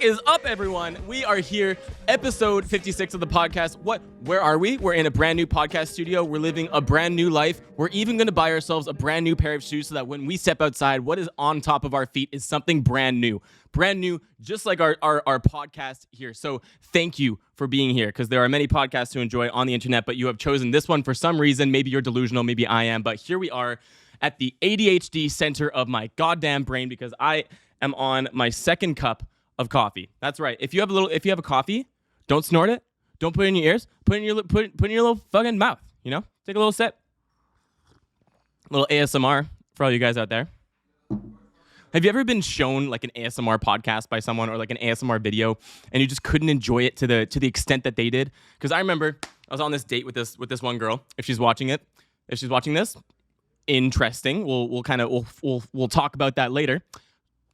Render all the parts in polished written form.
is up, everyone? We are here, episode 56 of the podcast. Where are we? We're in a brand new podcast studio. We're living a brand new life. We're even going to buy ourselves a brand new pair of shoes so that when we step outside, what is on top of our feet is something brand new. Brand new, just like our podcast here. So thank you for being here, because there are many podcasts to enjoy on the internet, but you have chosen this one for some reason. Maybe you're delusional, maybe I am, but here we are at the ADHD center of my goddamn brain, because I am on my second cup of coffee. That's right. If you have a coffee, don't snort it. Don't put it in your ears. Put it in your little fucking mouth. You know, take a little sip. A little ASMR for all you guys out there. Have you ever been shown like an ASMR podcast by someone or like an ASMR video and you just couldn't enjoy it to the extent that they did? Because I remember I was on this date with this one girl. If she's watching this, interesting. We'll talk about that later.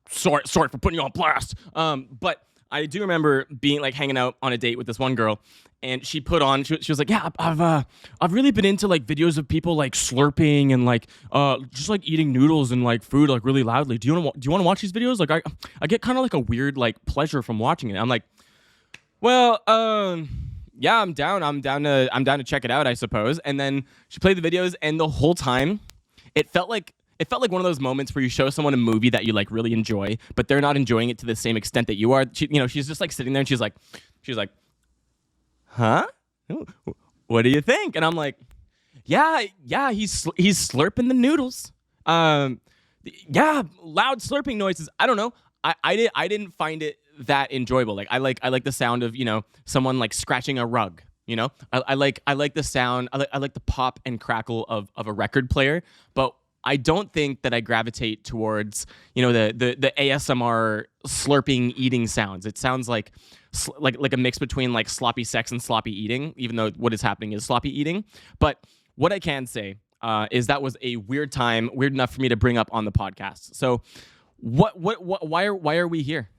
Sorry for putting you on blast. But I do remember being like hanging out on a date with this one girl, and she put on. She was like, "Yeah, I've really been into like videos of people like slurping and like just like eating noodles and like food like really loudly. Do you want to watch these videos? Like I get kind of like a weird like pleasure from watching it." I'm like, "Well, yeah, I'm down. I'm down to check it out, I suppose." And then she played the videos, and the whole time, it felt like one of those moments where you show someone a movie that you like really enjoy, but they're not enjoying it to the same extent that you are. She's just like sitting there and she's like, "Huh? What do you think?" And I'm like, yeah, he's slurping the noodles. Yeah, loud slurping noises. I don't know. I didn't find it that enjoyable. Like I like the sound of, someone like scratching a rug. I like the sound. I like the pop and crackle of a record player, but I don't think that I gravitate towards, the ASMR slurping eating sounds. It sounds like a mix between like sloppy sex and sloppy eating, even though what is happening is sloppy eating. But what I can say is that was a weird time, weird enough for me to bring up on the podcast. So why are we here?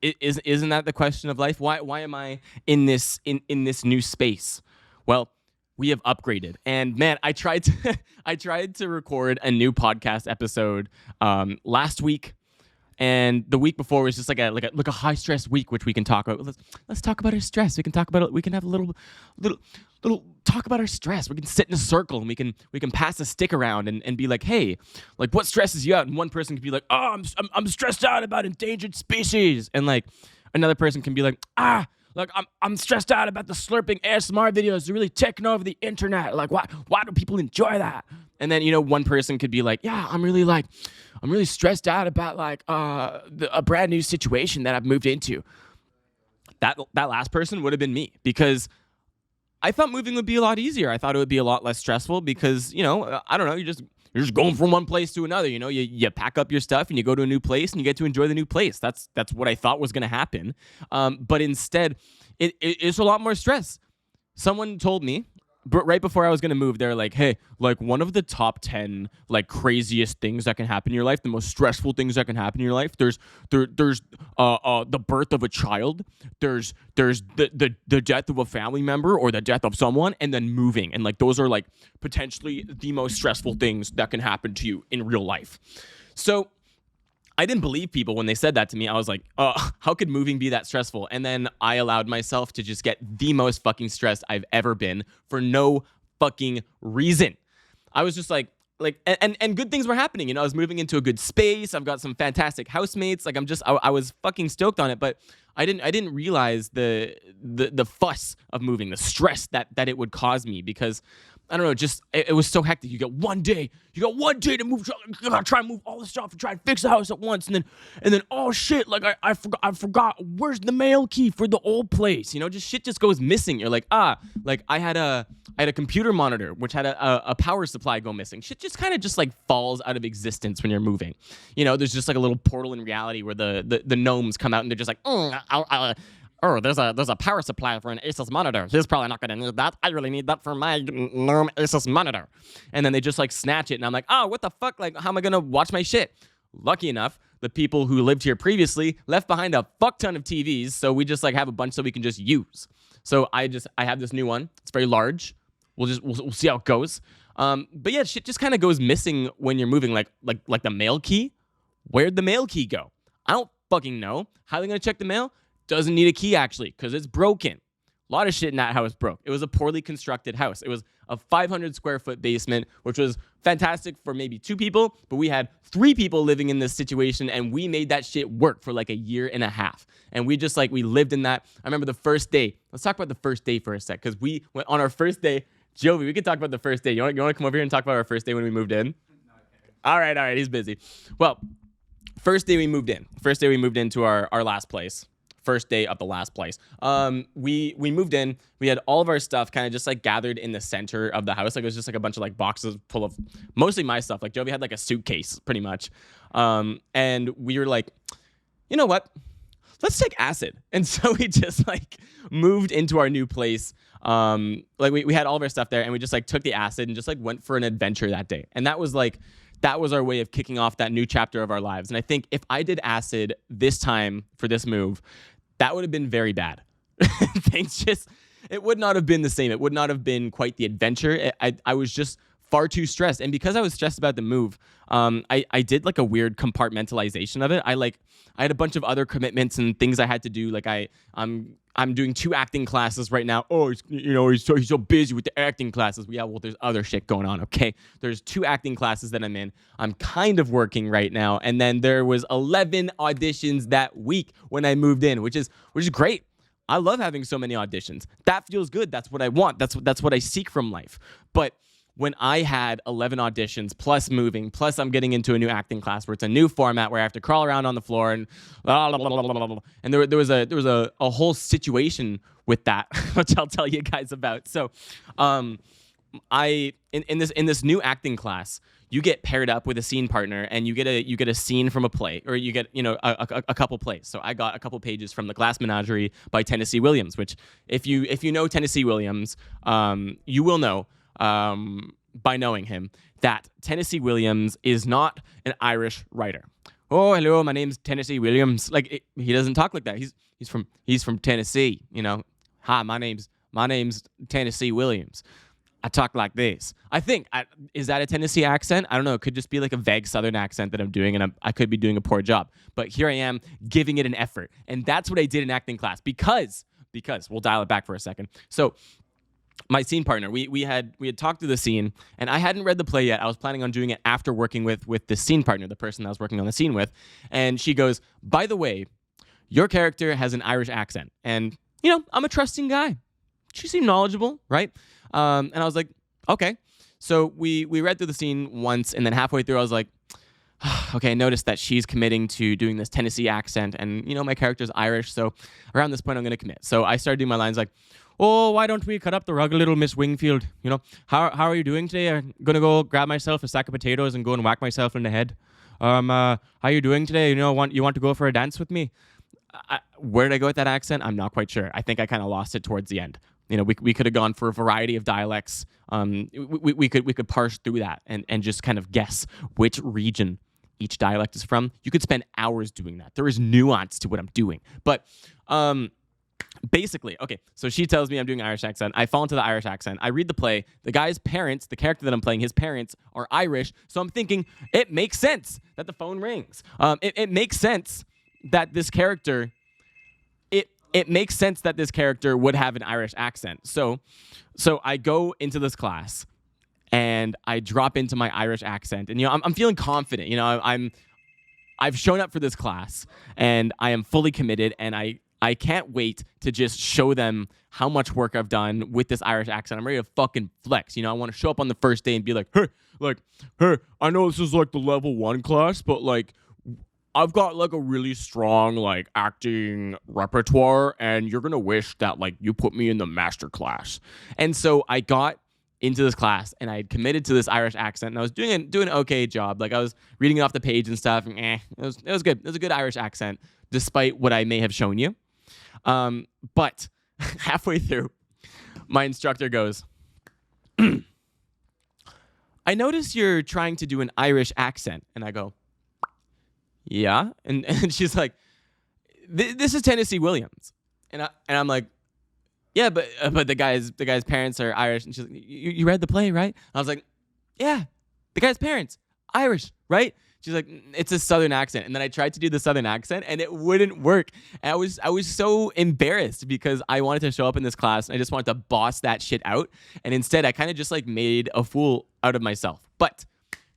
Isn't that the question of life? Why am I in this new space? Well, we have upgraded, and man, I tried to record a new podcast episode last week, and the week before was just like a high stress week, which we can talk about. Let's talk about our stress. We can talk about it. We can have a little talk about our stress. We can sit in a circle and we can pass a stick around and be like, hey, like what stresses you out? And one person can be like, oh, I'm stressed out about endangered species, and like another person can be like, like I'm stressed out about the slurping ASMR videos. They're really taking over the internet. Like why do people enjoy that? And then one person could be like, yeah, I'm really stressed out about like a brand new situation that I've moved into. That last person would have been me, because I thought moving would be a lot easier. I thought it would be a lot less stressful because I don't know, you're just going from one place to another. You pack up your stuff and you go to a new place and you get to enjoy the new place. That's what I thought was going to happen. But instead, it's a lot more stress. Someone told me right before I was going to move, they're like, hey, like one of the top 10 like craziest things that can happen in your life, the most stressful things that can happen in your life, there's the birth of a child, there's the death of a family member or the death of someone, and then moving. And like those are like potentially the most stressful things that can happen to you in real life. So I didn't believe people when they said that to me. I was like, how could moving be that stressful? And then I allowed myself to just get the most fucking stressed I've ever been for no fucking reason. I was just like, and good things were happening. I was moving into a good space. I've got some fantastic housemates. Like I was fucking stoked on it, but I didn't realize the fuss of moving, the stress that it would cause me, because I don't know, just it was so hectic. You got one day to move. You gotta try and move all the stuff and try and fix the house at once, and then oh shit, like I forgot where's the mail key for the old place. Just shit just goes missing. You're like like I had a computer monitor which had a power supply go missing. Shit just kind of just like falls out of existence when you're moving. There's just like a little portal in reality where the gnomes come out and they're just like, there's a power supply for an Asus monitor. He's probably not going to need that. I really need that for my gnome Asus monitor. And then they just like snatch it. And I'm like, oh, what the fuck? Like, how am I going to watch my shit? Lucky enough, the people who lived here previously left behind a fuck ton of TVs. So we just like have a bunch that we can just use. So I have this new one. It's very large. We'll see how it goes. But yeah, shit just kind of goes missing when you're moving. Like the mail key. Where'd the mail key go? I don't fucking know. How are they going to check the mail? Doesn't need a key, actually, because it's broken. A lot of shit in that house broke. It was a poorly constructed house. It was a 500 square foot basement, which was fantastic for maybe 2 people, but we had 3 people living in this situation, and we made that shit work for like a year and a half. And we just we lived in that. I remember the first day. Let's talk about the first day for a sec, because we went on our first day. Jovy, we could talk about the first day. You want to come over here and talk about our first day when we moved in? All right, he's busy. Well, first day we moved in. First day we moved into our last place. First day of the last place. We moved in. We had all of our stuff kind of just gathered in the center of the house. It was just a bunch of boxes full of mostly my stuff. Jovy had a suitcase pretty much. And we were like, you know what? Let's take acid. And so we just moved into our new place. We had all of our stuff there, and we just took the acid and just went for an adventure that day. And that was that was our way of kicking off that new chapter of our lives. And I think if I did acid this time for this move, that would have been very bad. It would not have been the same. It would not have been quite the adventure. I was just far too stressed. And because I was stressed about the move, I did a weird compartmentalization of it. I had a bunch of other commitments and things I had to do. I'm doing 2 acting classes right now. Oh, he's so busy with the acting classes. Yeah, well, there's other shit going on, okay? There's 2 acting classes that I'm in. I'm kind of working right now. And then there was 11 auditions that week when I moved in, which is great. I love having so many auditions. That feels good. That's what I want. That's what I seek from life. But when I had 11 auditions plus moving, plus I'm getting into a new acting class where it's a new format where I have to crawl around on the floor and there was a whole situation with that, which I'll tell you guys about. So, in this new acting class, you get paired up with a scene partner, and you get a scene from a play, or you get a couple plays. So I got a couple pages from The Glass Menagerie by Tennessee Williams, which if you know Tennessee Williams, you will know. By knowing him, that Tennessee Williams is not an Irish writer. Oh, hello, my name's Tennessee Williams. He doesn't talk like that. He's from Tennessee. Hi, my name's Tennessee Williams. I talk like this. I think is that a Tennessee accent? I don't know. It could just be a vague Southern accent that I'm doing, and I could be doing a poor job. But here I am giving it an effort, and that's what I did in acting class because we'll dial it back for a second. So, my scene partner, we had talked through the scene, and I hadn't read the play yet. I was planning on doing it after working with the scene partner, the person I was working on the scene with. And she goes, by the way, your character has an Irish accent. And, I'm a trusting guy. She seemed knowledgeable, right? And I was like, okay. So we read through the scene once, and then halfway through, I was like, okay, I noticed that she's committing to doing this Tennessee accent, and, my character's Irish, so around this point, I'm going to commit. So I started doing my lines oh, why don't we cut up the rug a little, Miss Wingfield? How are you doing today? I'm going to go grab myself a sack of potatoes and go and whack myself in the head. How are you doing today? You want to go for a dance with me? Where did I go with that accent? I'm not quite sure. I think I kind of lost it towards the end. We could have gone for a variety of dialects. We could parse through that and just kind of guess which region each dialect is from. You could spend hours doing that. There is nuance to what I'm doing. But basically, okay, so she tells me I'm doing Irish accent. I fall into the Irish accent. I read the play. The guy's parents, the character that I'm playing, his parents are Irish. So I'm thinking it makes sense that the phone rings. It makes sense that this character... It makes sense that this character would have an Irish accent. So I go into this class and I drop into my Irish accent, and I'm feeling confident. I've shown up for this class and I am fully committed, and I can't wait to just show them how much work I've done with this Irish accent. I'm ready to fucking flex. I want to show up on the first day and be hey, I know this is the level 1 class, but I've got a really strong acting repertoire, and you're gonna wish that you put me in the master class. And so I got into this class, and I had committed to this Irish accent, and I was doing an okay job. I was reading it off the page and stuff, and it was good. It was a good Irish accent, despite what I may have shown you. But halfway through, my instructor goes, I notice you're trying to do an Irish accent, and I go, yeah, and she's like, this is Tennessee Williams, and I'm like, yeah, but the guy's parents are Irish, and she's like, you read the play, right? I was like, yeah, the guy's parents Irish, right? She's like, it's a Southern accent. And then I tried to do the Southern accent and it wouldn't work. And I was so embarrassed because I wanted to show up in this class and I just wanted to boss that shit out. And instead I kind of just like made a fool out of myself. But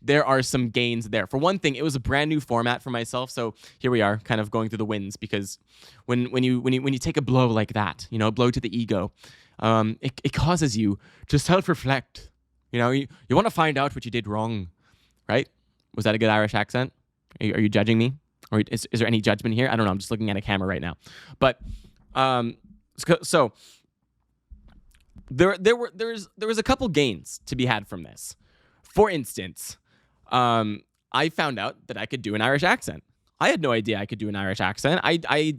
there are some gains there. For one thing, it was a brand new format for myself. So here we are kind of going through the wins, because when you take a blow like that, you know, a blow to the ego, it causes you to self-reflect. You know, you want to find out what you did wrong, right? Was that a good Irish accent? Are you judging me? Or is there any judgment here? I don't know. I'm just looking at a camera right now. But so there was a couple gains to be had from this. For instance, I found out that I could do an Irish accent. I had no idea I could do an Irish accent. I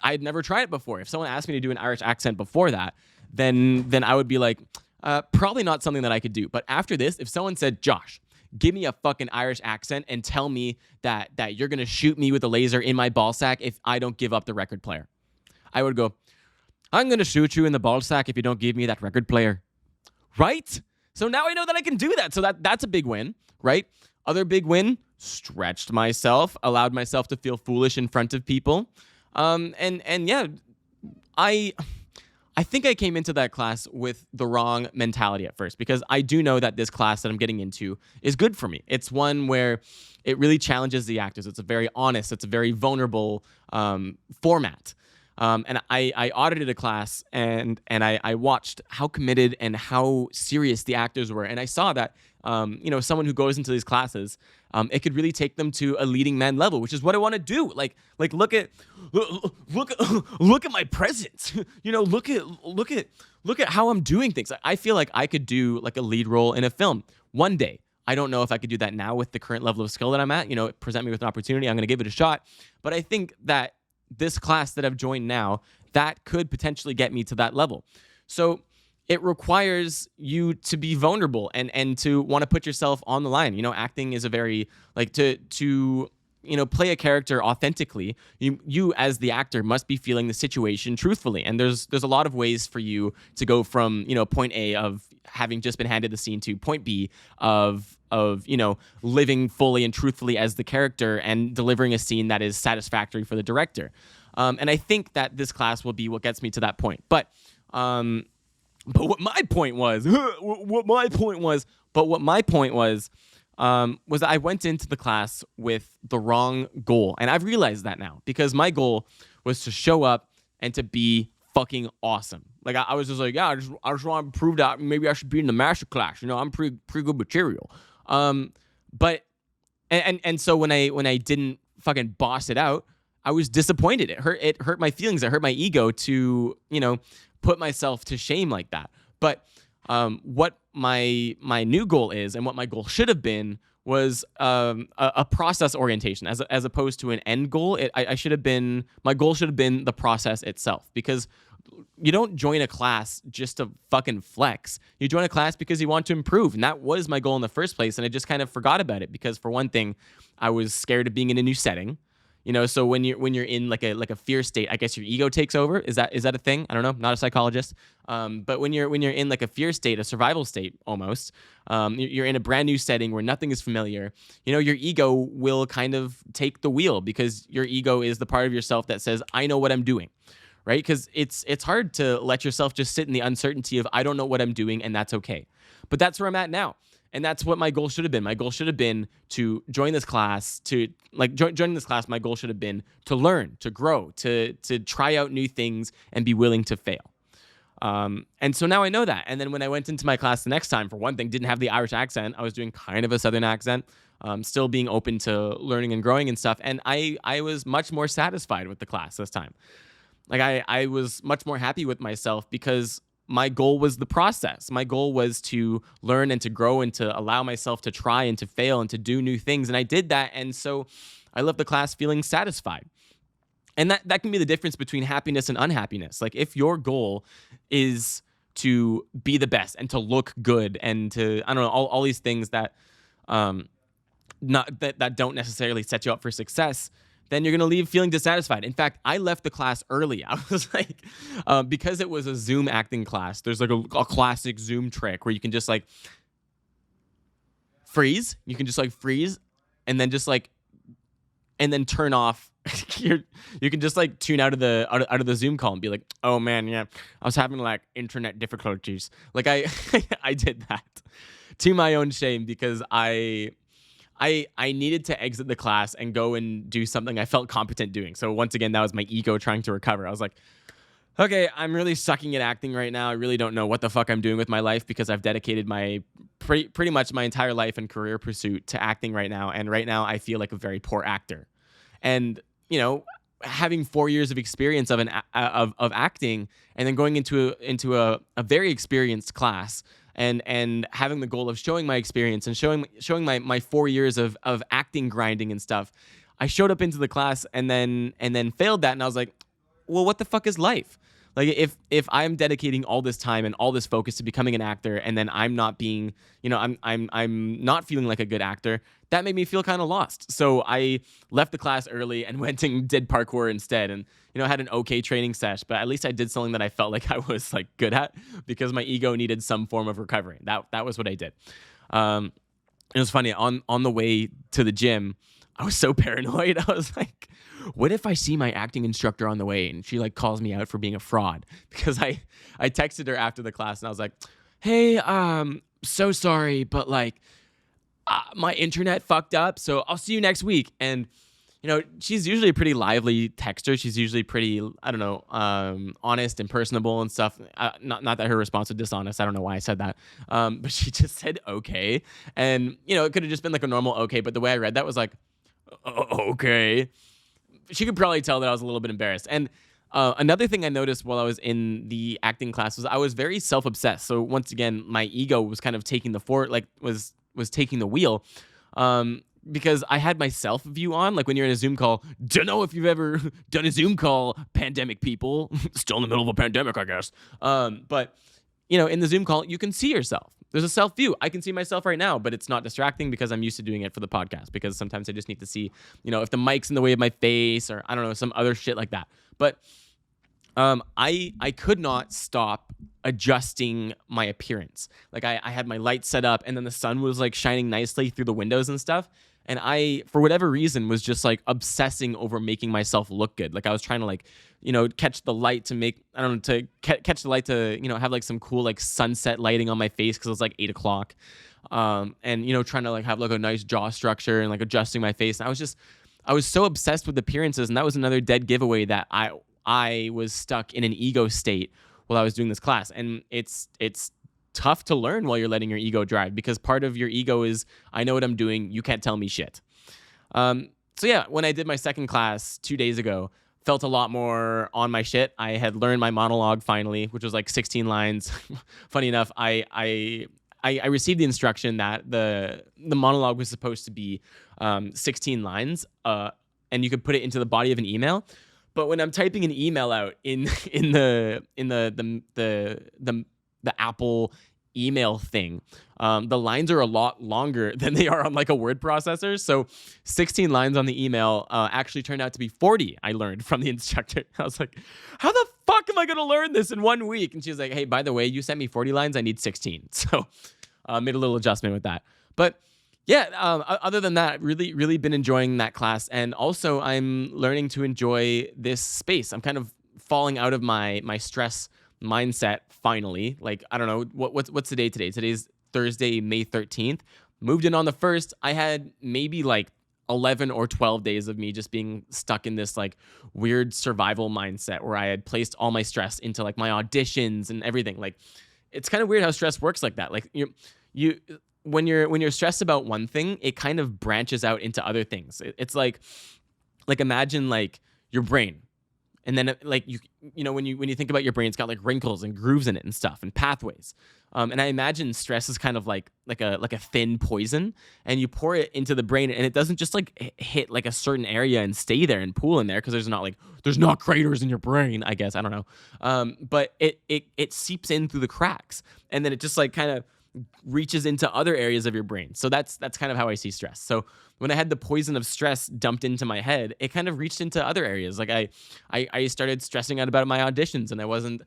had never tried it before. If someone asked me to do an Irish accent before that, then I would be like, probably not something that I could do. But after this, if someone said, Josh, give me a fucking Irish accent and tell me that you're going to shoot me with a laser in my ball sack if I don't give up the record player, I would go, I'm going to shoot you in the ball sack if you don't give me that record player. Right? So now I know that I can do that. So that's a big win, right? Other big win, stretched myself, allowed myself to feel foolish in front of people. And yeah, I think I came into that class with the wrong mentality at first, because I do know that this class that I'm getting into is good for me. It's one where it really challenges the actors. It's a very honest, it's a very vulnerable format. And I audited a class and I watched how committed and how serious the actors were. And I saw that, someone who goes into these classes, it could really take them to a leading man level, which is what I want to do. Like look at my presence. Look at how I'm doing things. I feel like I could do like a lead role in a film one day. I don't know if I could do that now with the current level of skill that I'm at. Present me with an opportunity, I'm going to give it a shot. But I think that this class that I've joined now, that could potentially get me to that level. So it requires you to be vulnerable and to want to put yourself on the line. Acting is a very, like, to play a character authentically, you as the actor must be feeling the situation truthfully. And there's a lot of ways for you to go from, point A of having just been handed the scene to point B of living fully and truthfully as the character and delivering a scene that is satisfactory for the director. And I think that this class will be what gets me to that point. But what my point was I went into the class with the wrong goal. And I've realized that now, because my goal was to show up and to be fucking awesome. Like I was just like, yeah, I just want to prove that maybe I should be in the master class. I'm pretty good material. But so when I didn't fucking boss it out, I was disappointed. It hurt my feelings. It hurt my ego to, put myself to shame like that. But what my new goal is, and what my goal should have been, was a process orientation as opposed to an end goal. My goal should have been the process itself, because you don't join a class just to fucking flex. You join a class because you want to improve, and that was my goal in the first place. And I just kind of forgot about it because, for one thing, I was scared of being in a new setting. So when you're in like a fear state, I guess your ego takes over. Is that a thing? I don't know. Not a psychologist. But when you're in like a fear state, a survival state almost, you're in a brand new setting where nothing is familiar. Your ego will kind of take the wheel, because your ego is the part of yourself that says, I know what I'm doing, right? Because it's hard to let yourself just sit in the uncertainty of, I don't know what I'm doing, and that's okay. But that's where I'm at now. And that's what my goal should have been. My goal should have been to join this class, joining this class, my goal should have been to learn, to grow, to try out new things and be willing to fail. And so now I know that. And then when I went into my class the next time, for one thing, didn't have the Irish accent. I was doing kind of a Southern accent, still being open to learning and growing and stuff. And I was much more satisfied with the class this time. Like I was much more happy with myself, because my goal was the process. My goal was to learn and to grow and to allow myself to try and to fail and to do new things. And I did that. And so I left the class feeling satisfied. And that can be the difference between happiness and unhappiness. Like, if your goal is to be the best and to look good and to, I don't know, all these things that that don't necessarily set you up for success, then you're going to leave feeling dissatisfied. In fact, I left the class early. I was like, because it was a Zoom acting class, there's like a classic Zoom trick where you can just like freeze. You can just like freeze and then just like and then turn off you can just like tune out of the Zoom call and be like, oh man, yeah, I was having like internet difficulties. Like I did that to my own shame because I needed to exit the class and go and do something I felt competent doing. So once again, that was my ego trying to recover. I was like, okay, I'm really sucking at acting right now. I really don't know what the fuck I'm doing with my life because I've dedicated my pretty much my entire life and career pursuit to acting right now. And right now I feel like a very poor actor. And, you know, having 4 years of experience of of acting and then going into a very experienced class and having the goal of showing my experience and showing my 4 years of acting grinding and stuff, I showed up into the class and then failed that, and I was like, well, what the fuck is life? Like if I'm dedicating all this time and all this focus to becoming an actor, and then I'm not being, you know, I'm not feeling like a good actor, that made me feel kind of lost. So I left the class early and went and did parkour instead, and you know, had an okay training sesh, but at least I did something that I felt like I was like good at because my ego needed some form of recovery. That was what I did. It was funny on the way to the gym. I was so paranoid. I was like, what if I see my acting instructor on the way and she like calls me out for being a fraud? Because I texted her after the class and I was like, hey, so sorry, but like my internet fucked up, so I'll see you next week. And you know, she's usually a pretty lively texter. She's usually pretty, I don't know, honest and personable and stuff. Not that her response was dishonest. I don't know why I said that. But she just said okay. And, you know, it could have just been like a normal okay. But the way I read that was like, okay. She could probably tell that I was a little bit embarrassed. And another thing I noticed while I was in the acting class was I was very self-obsessed. So once again, my ego was kind of taking the was taking the wheel. Because I had my self view on, like when you're in a Zoom call. Don't know if you've ever done a Zoom call, pandemic people. Still in the middle of a pandemic, I guess. But, you know, in the Zoom call, you can see yourself. There's a self view. I can see myself right now, but it's not distracting because I'm used to doing it for the podcast. Because sometimes I just need to see, you know, if the mic's in the way of my face or I don't know, some other shit like that. But I could not stop adjusting my appearance. Like I had my lights set up and then the sun was like shining nicely through the windows and stuff. And I, for whatever reason, was just like obsessing over making myself look good. Like I was trying to like, you know, catch the light to make, I don't know, to catch the light to, you know, have like some cool like sunset lighting on my face because it was like 8 o'clock. And, you know, trying to like have like a nice jaw structure and like adjusting my face. And I was so obsessed with appearances. And that was another dead giveaway that I was stuck in an ego state while I was doing this class. And it's tough to learn while you're letting your ego drive because part of your ego is, I know what I'm doing. You can't tell me shit. So yeah, when I did my second class 2 days ago, felt a lot more on my shit. I had learned my monologue finally, which was like 16 lines. Funny enough, I received the instruction that the monologue was supposed to be 16 lines, and you could put it into the body of an email. But when I'm typing an email out in the Apple email thing, the lines are a lot longer than they are on like a word processor. So 16 lines on the email actually turned out to be 40. I learned from the instructor. I was like, how the fuck am I going to learn this in 1 week? And she was like, hey, by the way, you sent me 40 lines. I need 16. So made a little adjustment with that. But yeah, other than that, really been enjoying that class. And also I'm learning to enjoy this space. I'm kind of falling out of my stress mindset finally. Like, I don't know, what's the day today? Today's Thursday, May 13th. Moved in on the 1st. I had maybe like 11 or 12 days of me just being stuck in this like weird survival mindset where I had placed all my stress into like my auditions and everything. Like, it's kind of weird how stress works like that. Like when you're stressed about one thing, it kind of branches out into other things. It's like imagine like your brain. And then like you know when you think about your brain, it's got like wrinkles and grooves in it and stuff and pathways. And I imagine stress is kind of like a thin poison, and you pour it into the brain, and it doesn't just like hit like a certain area and stay there and pool in there because there's not craters in your brain. I guess I don't know. But it seeps in through the cracks, and then it just like kind of reaches into other areas of your brain. So that's kind of how I see stress. So when I had the poison of stress dumped into my head, it kind of reached into other areas. Like I started stressing out about my auditions, and I wasn't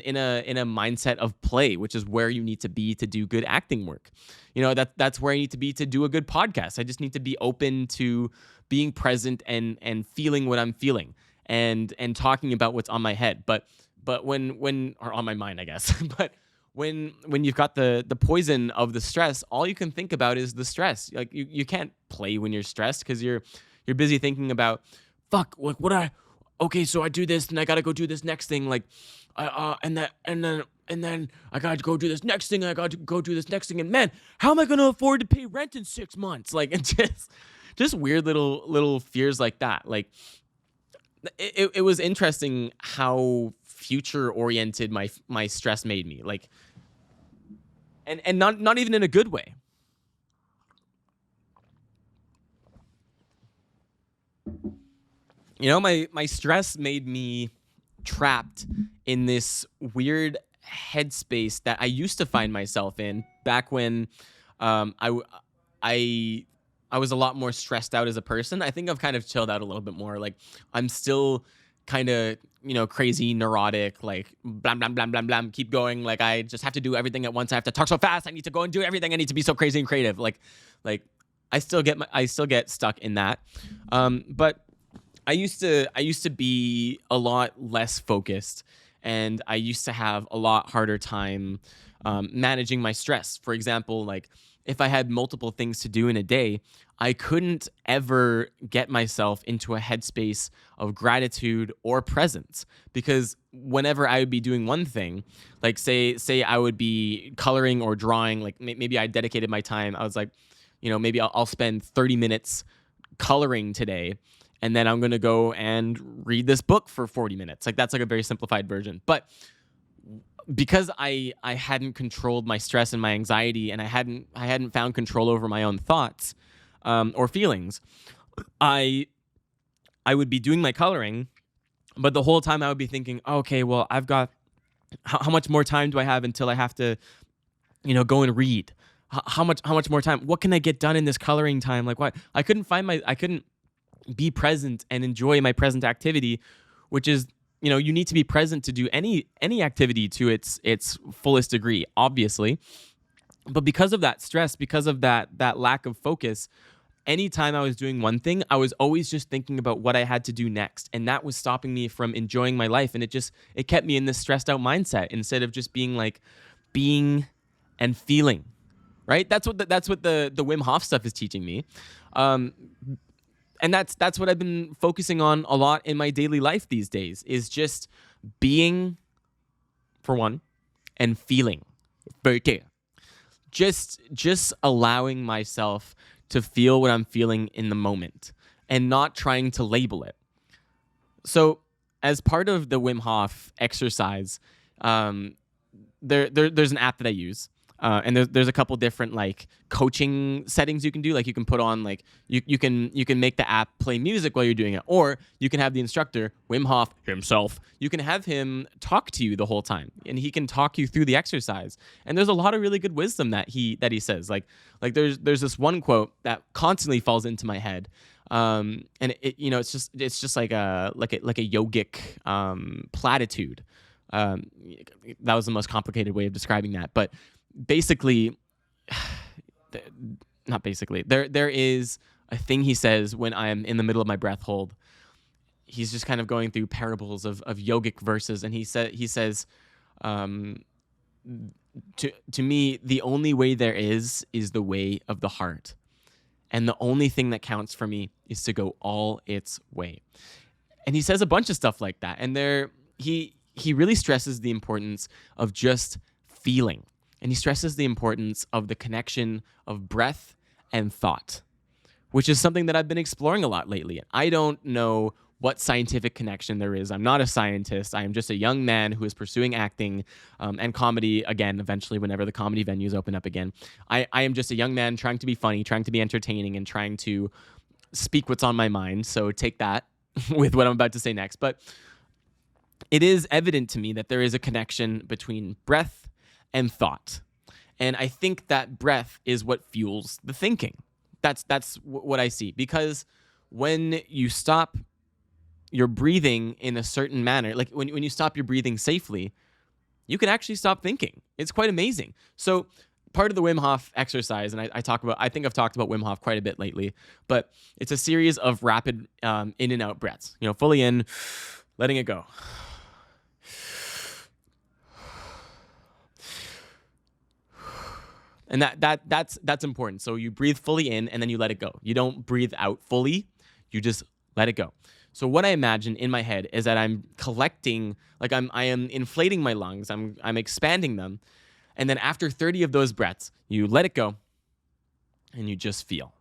in a mindset of play, which is where you need to be to do good acting work. That's where I need to be to do a good podcast. I just need to be open to being present and feeling what I'm feeling and talking about what's on my head. But when or on my mind, I guess. But when you've got the poison of the stress, all you can think about is the stress. Like you can't play when you're stressed because you're busy thinking about, fuck, like okay, so I do this and I gotta go do this next thing, like and then I gotta go do this next thing, and I gotta go do this next thing, and man, how am I gonna afford to pay rent in 6 months? Like, and just weird little fears like that. Like it was interesting how future oriented my stress made me, like, and not even in a good way. My stress made me trapped in this weird headspace that I used to find myself in back when I was a lot more stressed out as a person. I think I've kind of chilled out a little bit more. Like, I'm still kind of, crazy, neurotic, like blam, blam, blam, blam, blam, keep going. Like, I just have to do everything at once. I have to talk so fast. I need to go and do everything. I need to be so crazy and creative. Like I still get stuck in that. But I used to be a lot less focused, and I used to have a lot harder time managing my stress. For example, like, if I had multiple things to do in a day, I couldn't ever get myself into a headspace of gratitude or presence, because whenever I would be doing one thing, like say I would be coloring or drawing, like maybe I dedicated my time. I was like, maybe I'll spend 30 minutes coloring today, and then I'm going to go and read this book for 40 minutes. Like, that's like a very simplified version. But because I hadn't controlled my stress and my anxiety, and I hadn't found control over my own thoughts or feelings, I would be doing my coloring, but the whole time I would be thinking, okay, well, I've got how much more time do I have until I have to, go and read? How much more time? What can I get done in this coloring time? Like, what? I couldn't be present and enjoy my present activity, which is, you need to be present to do any activity to its fullest degree, obviously. But because of that stress, because of that lack of focus, anytime I was doing one thing, I was always just thinking about what I had to do next, and that was stopping me from enjoying my life. And it kept me in this stressed out mindset instead of just being and feeling. Right? That's what the Wim Hof stuff is teaching me. And that's what I've been focusing on a lot in my daily life these days, is just being, for one, and feeling. Very clear. Just allowing myself to feel what I'm feeling in the moment and not trying to label it. So as part of the Wim Hof exercise, there's an app that I use. And there's a couple different like coaching settings you can do. Like, you can put on, like, you can make the app play music while you're doing it, or you can have the instructor, Wim Hof himself, you can have him talk to you the whole time, and he can talk you through the exercise. And there's a lot of really good wisdom that he says. Like there's this one quote that constantly falls into my head. And it's just like a yogic platitude. That was the most complicated way of describing that, but basically, not basically, there is a thing he says when I'm in the middle of my breath hold. He's just kind of going through parables of yogic verses, and he says, to me, the only way there is the way of the heart, and the only thing that counts for me is to go all its way. And he says a bunch of stuff like that, and he really stresses the importance of just feeling. And he stresses the importance of the connection of breath and thought, which is something that I've been exploring a lot lately. I don't know what scientific connection there is. I'm not a scientist. I am just a young man who is pursuing acting and comedy again, eventually, whenever the comedy venues open up again. I am just a young man trying to be funny, trying to be entertaining, and trying to speak what's on my mind. So take that with what I'm about to say next. But it is evident to me that there is a connection between breath and thought. And I think that breath is what fuels the thinking. That's what I see. Because when you stop your breathing in a certain manner, like when you stop your breathing safely, you can actually stop thinking. It's quite amazing. So part of the Wim Hof exercise, and I think I've talked about Wim Hof quite a bit lately, but it's a series of rapid in and out breaths. Fully in, letting it go. And that's important. So you breathe fully in and then you let it go. You don't breathe out fully. You just let it go. So what I imagine in my head is that I'm collecting, like I am inflating my lungs. I'm expanding them. And then after 30 of those breaths, you let it go and you just feel.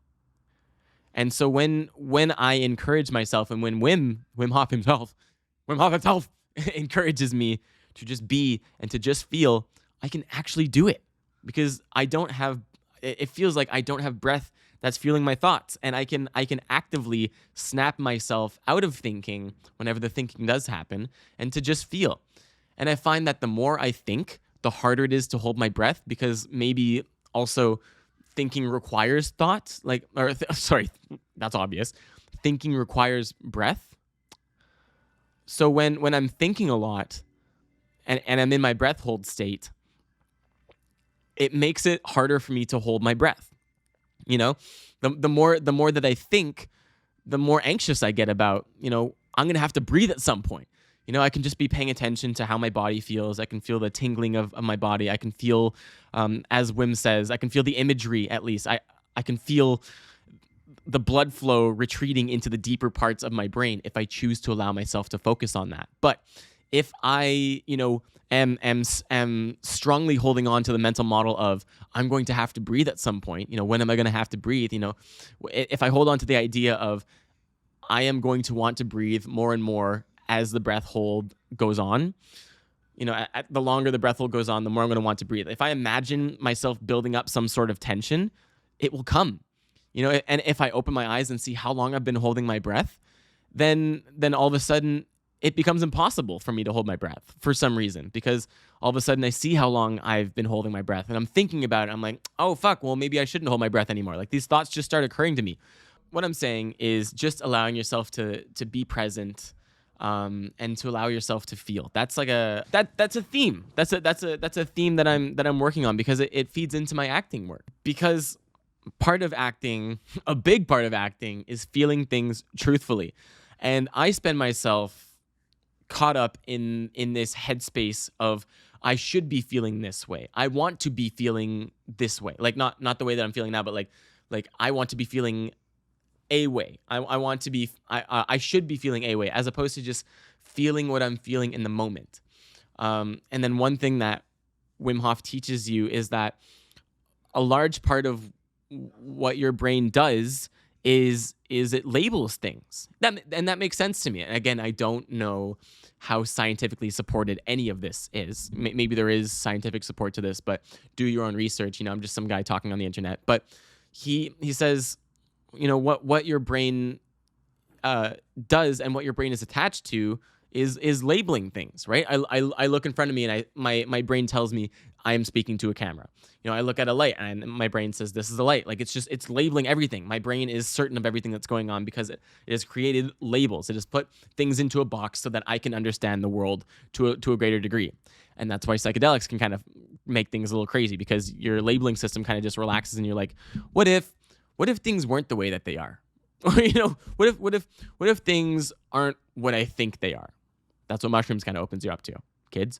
And so when I encourage myself, and when Wim Hof himself encourages me to just be and to just feel, I can actually do it, because it feels like I don't have breath that's fueling my thoughts, and I can actively snap myself out of thinking whenever the thinking does happen, and to just feel. And I find that the more I think, the harder it is to hold my breath, because maybe also thinking requires thought, that's obvious. Thinking requires breath. So when I'm thinking a lot and I'm in my breath hold state, it makes it harder for me to hold my breath. The more that I think, the more anxious I get about, I'm going to have to breathe at some point. I can just be paying attention to how my body feels. I can feel the tingling of my body. I can feel, as Wim says, I can feel the imagery, at least. I can feel the blood flow retreating into the deeper parts of my brain if I choose to allow myself to focus on that. But if I, am strongly holding on to the mental model of I'm going to have to breathe at some point, when am I going to have to breathe? If I hold on to the idea of I am going to want to breathe more and more as the breath hold goes on, the longer the breath hold goes on, the more I'm going to want to breathe. If I imagine myself building up some sort of tension, it will come. And if I open my eyes and see how long I've been holding my breath, then all of a sudden it becomes impossible for me to hold my breath for some reason, because all of a sudden I see how long I've been holding my breath and I'm thinking about it. I'm like, oh, fuck, well, maybe I shouldn't hold my breath anymore. Like, these thoughts just start occurring to me. What I'm saying is just allowing yourself to be present, and to allow yourself to feel. That's like that's a theme. That's a theme that I'm working on, because it feeds into my acting work. Because a big part of acting is feeling things truthfully. And I spend myself caught up in this headspace of I should be feeling this way. I want to be feeling this way. Like not the way that I'm feeling now, but like I want to be feeling a way. I should be feeling a way, as opposed to just feeling what I'm feeling in the moment. And then one thing that Wim Hof teaches you is that a large part of what your brain does is it labels things. That makes sense to me. And again, I don't know how scientifically supported any of this is. Maybe there is scientific support to this, but do your own research. I'm just some guy talking on the internet. But he says, what your brain does and what your brain is attached to is labeling things, right? I look in front of me and my brain tells me I am speaking to a camera. I look at a light and my brain says this is a light. Like, it's labeling everything. My brain is certain of everything that's going on because it has created labels. It has put things into a box so that I can understand the world to a greater degree. And that's why psychedelics can kind of make things a little crazy, because your labeling system kind of just relaxes and you're like, what if things weren't the way that they are? What if things aren't what I think they are? That's what mushrooms kind of opens you up to. Kids,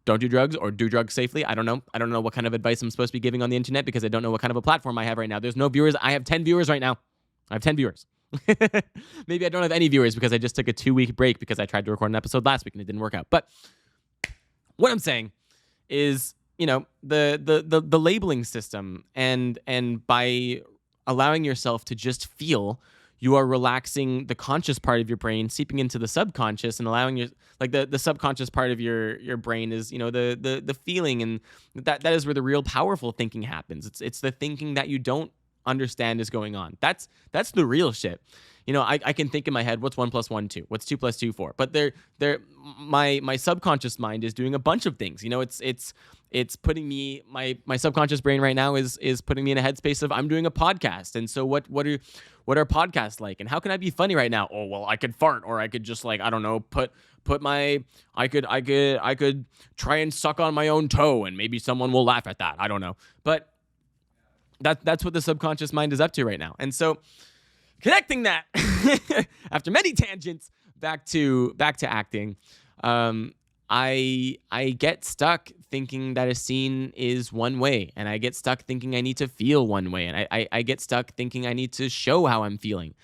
don't do drugs, or do drugs safely. I don't know what kind of advice I'm supposed to be giving on the internet, because I don't know what kind of a platform I have right now. There's no viewers. I have 10 viewers right now. I have 10 viewers. Maybe I don't have any viewers because I just took a 2-week break because I tried to record an episode last week and it didn't work out. But what I'm saying is, the labeling system, and by allowing yourself to just feel, you are relaxing the conscious part of your brain, seeping into the subconscious, and allowing the subconscious part of your brain is, the feeling, and that is where the real powerful thinking happens. It's the thinking that you don't understand is going on. That's the real shit. I can think in my head, what's 1 + 1 2, what's 2 + 2 4. But my subconscious mind is doing a bunch of things. It's putting me, my subconscious brain right now is putting me in a headspace of, I'm doing a podcast, and so what are podcasts like, and how can I be funny right now? Oh well, I could fart, or I could just, like, I don't know, I could try and suck on my own toe, and maybe someone will laugh at that. I don't know, but that's what the subconscious mind is up to right now. And so, connecting that after many tangents back to acting, I get stuck thinking that a scene is one way, and I get stuck thinking I need to feel one way, and I get stuck thinking I need to show how I'm feeling,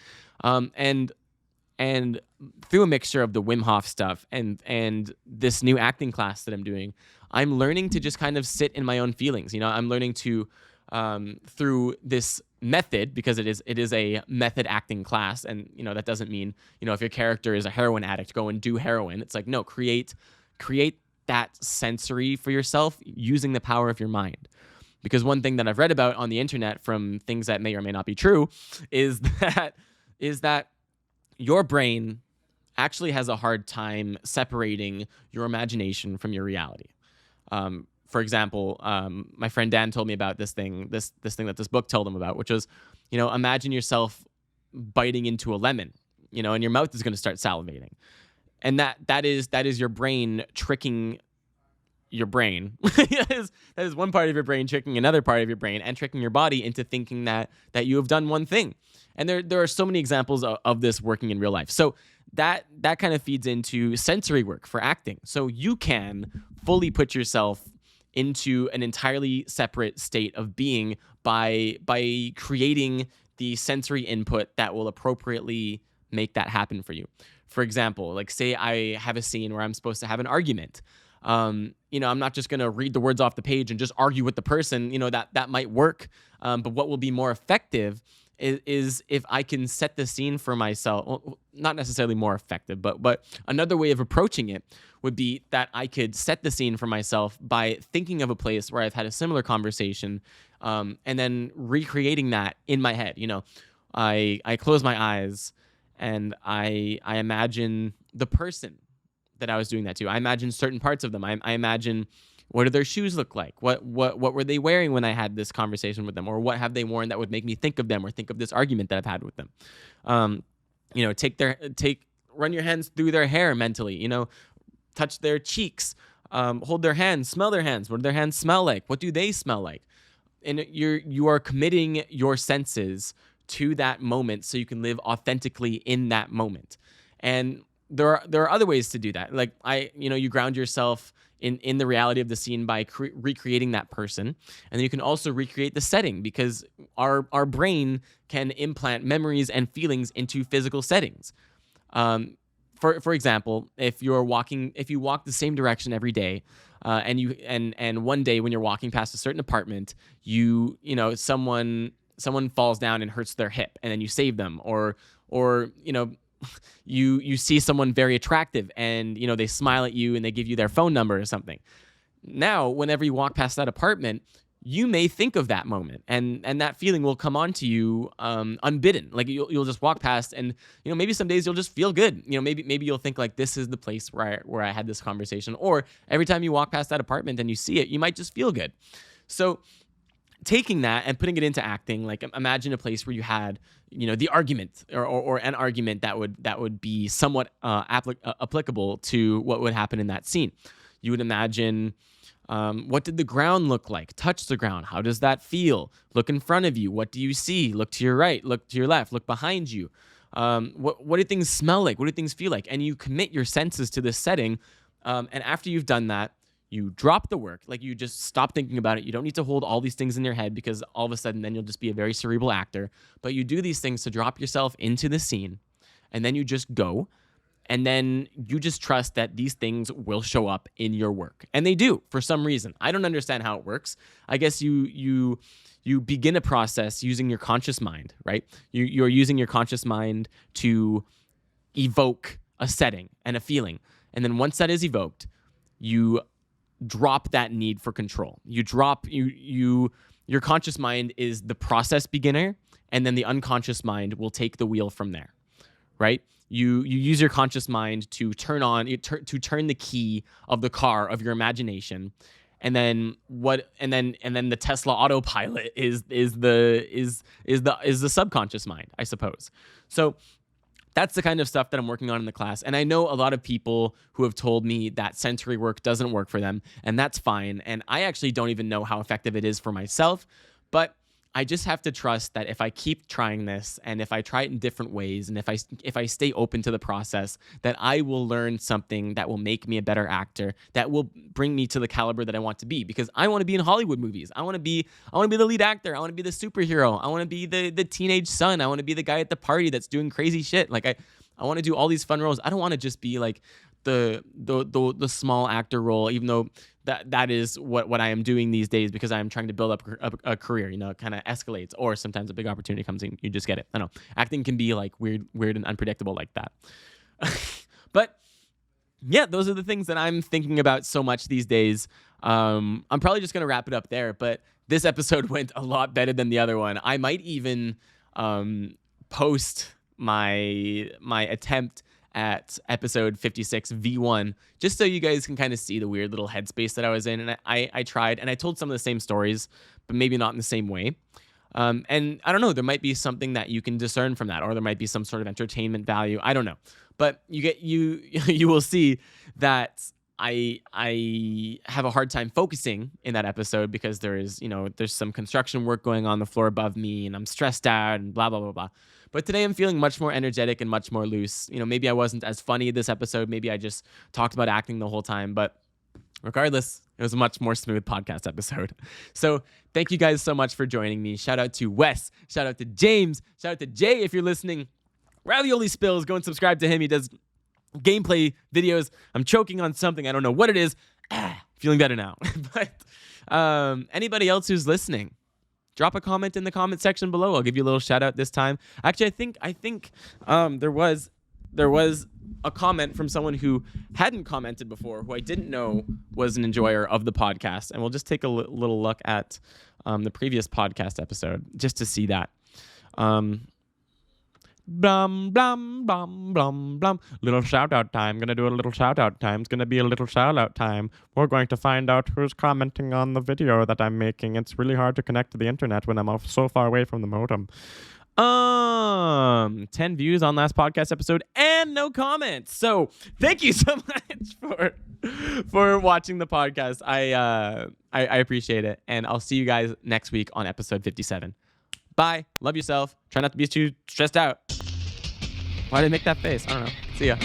and through a mixture of the Wim Hof stuff and this new acting class that I'm doing, I'm learning to just kind of sit in my own feelings. I'm learning to, through this method, because it is a method acting class, and that doesn't mean, if your character is a heroin addict, go and do heroin. It's like, no, create that sensory for yourself using the power of your mind. Because one thing that I've read about on the internet from things that may or may not be true is that your brain actually has a hard time separating your imagination from your reality. For example, my friend Dan told me about this thing that this book told him about, which was, imagine yourself biting into a lemon, and your mouth is going to start salivating. And that is your brain tricking your brain. that is one part of your brain tricking another part of your brain, and tricking your body into thinking that you have done one thing. And there are so many examples of this working in real life. So that kind of feeds into sensory work for acting. So you can fully put yourself into an entirely separate state of being by creating the sensory input that will appropriately make that happen for you. For example, like, say I have a scene where I'm supposed to have an argument. I'm not just going to read the words off the page and just argue with the person. That might work. But what will be more effective is if I can set the scene for myself. Well, not necessarily more effective, but another way of approaching it would be that I could set the scene for myself by thinking of a place where I've had a similar conversation, and then recreating that in my head. I close my eyes and I imagine the person that I was doing that to. I imagine certain parts of them. I imagine, what do their shoes look like? What were they wearing when I had this conversation with them? Or what have they worn that would make me think of them, or think of this argument that I've had with them? Run your hands through their hair mentally, touch their cheeks, hold their hands, smell their hands. What do their hands smell like? What do they smell like? And you are committing your senses to that moment so you can live authentically in that moment. And there are other ways to do that. Like, you ground yourself in the reality of the scene by recreating that person. And then you can also recreate the setting, because our brain can implant memories and feelings into physical settings. For example, if you walk the same direction every day, and one day when you're walking past a certain apartment, someone falls down and hurts their hip, and then you save them, or you see someone very attractive, and they smile at you and they give you their phone number or something. Now, whenever you walk past that apartment, you may think of that moment, and that feeling will come on to you unbidden. Like, you'll just walk past, and maybe some days you'll just feel good. Maybe you'll think, like, this is the place where I had this conversation. Or every time you walk past that apartment and you see it, you might just feel good. So taking that and putting it into acting, like, imagine a place where you had the argument, or an argument that would be somewhat applicable to what would happen in that scene. You would imagine, what did the ground look like? Touch the ground. How does that feel? Look in front of you. What do you see? Look to your right. Look to your left. Look behind you. What do things smell like? What do things feel like? And you commit your senses to this setting. And after you've done that, you drop the work. Like, you just stop thinking about it. You don't need to hold all these things in your head, because all of a sudden then you'll just be a very cerebral actor. But you do these things to drop yourself into the scene, and then you just go. And then you just trust that these things will show up in your work. And they do, for some reason. I don't understand how it works. I guess you begin a process using your conscious mind, right? You're using your conscious mind to evoke a setting and a feeling. And then once that is evoked, you drop that need for control. You your conscious mind is the process beginner, and then the unconscious mind will take the wheel from there, right? You use your conscious mind to turn the key of the car of your imagination, and then the Tesla autopilot is the subconscious mind, I suppose. So that's the kind of stuff that I'm working on in the class. And I know a lot of people who have told me that sensory work doesn't work for them, and that's fine. And I actually don't even know how effective it is for myself, but I just have to trust that if I keep trying this, and if I try it in different ways, and if I stay open to the process, that I will learn something that will make me a better actor, that will bring me to the caliber that I want to be. Because I want to be in Hollywood movies. I want to be the lead actor. I want to be the superhero. I want to be the teenage son. I want to be the guy at the party that's doing crazy shit. Like I want to do all these fun roles. I don't want to just be like the small actor role, even though that is what I am doing these days, because I am trying to build up a career. You know, it kind of escalates, or sometimes a big opportunity comes in, you just get it. I don't know. Acting can be like weird and unpredictable like that. But yeah, those are the things that I'm thinking about so much these days. I'm probably just gonna wrap it up there. But this episode went a lot better than the other one. I might even post my attempt at episode 56 V1, just so you guys can kind of see the weird little headspace that I was in. And I tried, and I told some of the same stories, but maybe not in the same way. And I don't know, there might be something that you can discern from that, or there might be some sort of entertainment value. I don't know. But you will see that I have a hard time focusing in that episode, because there's some construction work going on the floor above me, and I'm stressed out and blah, blah, blah, blah. But today I'm feeling much more energetic and much more loose. You know, maybe I wasn't as funny this episode. Maybe I just talked about acting the whole time. But regardless, it was a much more smooth podcast episode. So thank you guys so much for joining me. Shout out to Wes. Shout out to James. Shout out to Jay if you're listening. Ravioli Spills. Go and subscribe to him. He does gameplay videos. I'm choking on something. I don't know what it is. Feeling better now. But anybody else who's listening, drop a comment in the comment section below. I'll give you a little shout out this time. Actually, I think there was a comment from someone who hadn't commented before, who I didn't know was an enjoyer of the podcast. And we'll just take a little look at the previous podcast episode just to see that. Blum, blum, blum, blum, blum. Little shout out time. Gonna do a little shout out time. It's gonna be a little shout out time. We're going to find out who's commenting on the video that I'm making. It's really hard to connect to the internet when I'm so far away from the modem. 10 views on last podcast episode and no comments. So thank you so much for watching the podcast. I appreciate it. And I'll see you guys next week on episode 57. Bye. Love yourself. Try not to be too stressed out. Why did I make that face? I don't know. See ya.